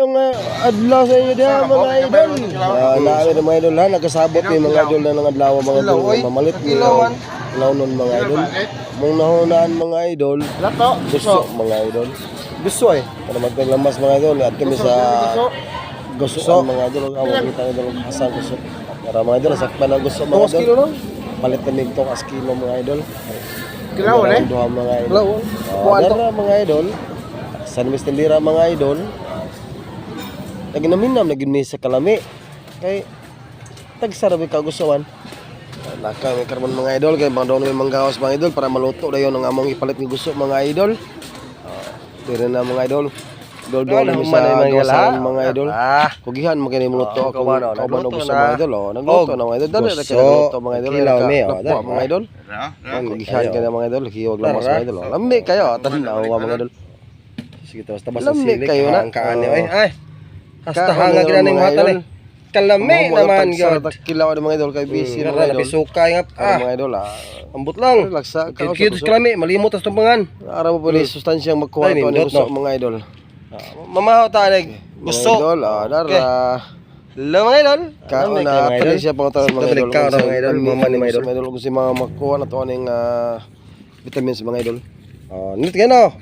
Mayong adlaw sa inyo diha mga idol. Naami na mga idol ha, nagkasabot yung mga idol na nangadlaw mga idol. Mamalit niyo launon mga idol. Mong nahunan mga idol. Gusto mga idol. Gusto para magpaglamas mga idol. At kami sa gusto mga idol. Ang kita idol Hasan gusto. Para mga idol sakpan ang gusto mga idol. Palit kami itong askilo mga idol. Kilaw mga idol. Dara mga idol. San Mistindira mga idol. Lagi naminam lagi mi sa kalami. Kay tagsarabi kagustuhan. Naka may karbon mga idol kay bang daw may manggawas mga idol para maluto dayon ang among ipalit ni gusto mga idol. Dire na mga idol. Dol-dol mi sa gawasan mga idol. Kugihan mo kini muluto ako kauban og gusto mga idol. Nagluto na mga idol. Dali ra kay nagluto mga idol. Mga idol. Kugihan kay mga idol. Hiwag lamas mga idol. Lami kayo tanaw mga idol. Sige basta sili kayo na kaani ay. Hasta hanga gina ning hatan eh. Kalami naman gyud. Kilaw mga idol kay busy mga idol. Bisuka nga mga idol ambot lang. Laksa kid kalami malimot as tumbangan. Ara mo pala sustansyang magkuha to ni gusto mga idol. Mamahaw ta nag gusto. Idol dara. Hello mga idol. Kaon na pala siya pang taon mga idol. Mga idol mga idol gusto mga makuha na to ning vitamins mga idol. Nit kano.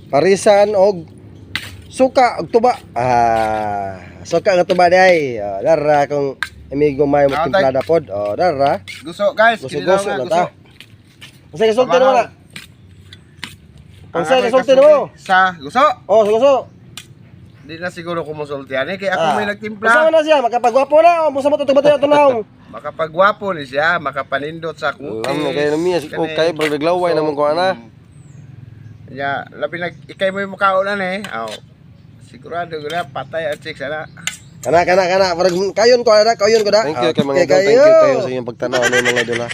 Parisan og suka og tuba. Suka nga tuba day. Dara kung amigo may timplada pod. Dara. Gusto guys, gusto na ta. Unsay kasulti mo na? Unsay kasulti mo? Sa gusto? Sa gusto. Di na siguro kumusultihan kay ako may nagtimpla. Kasama na siya, makapagwapo na. Mo sa mo tuba tayo tunaw. Makapagwapo ni siya, makapanindot sa kuki. Alam kay namiya si kay baglaway namon ko ana. Ya, labi na ikay mo yung mukhaonan sigurado ko na patay at chicks ana. Kana. Parang kayon ko da. Thank you kay mga idol. Thank you kayo sa inyong pagtanaw ng mga idol ha.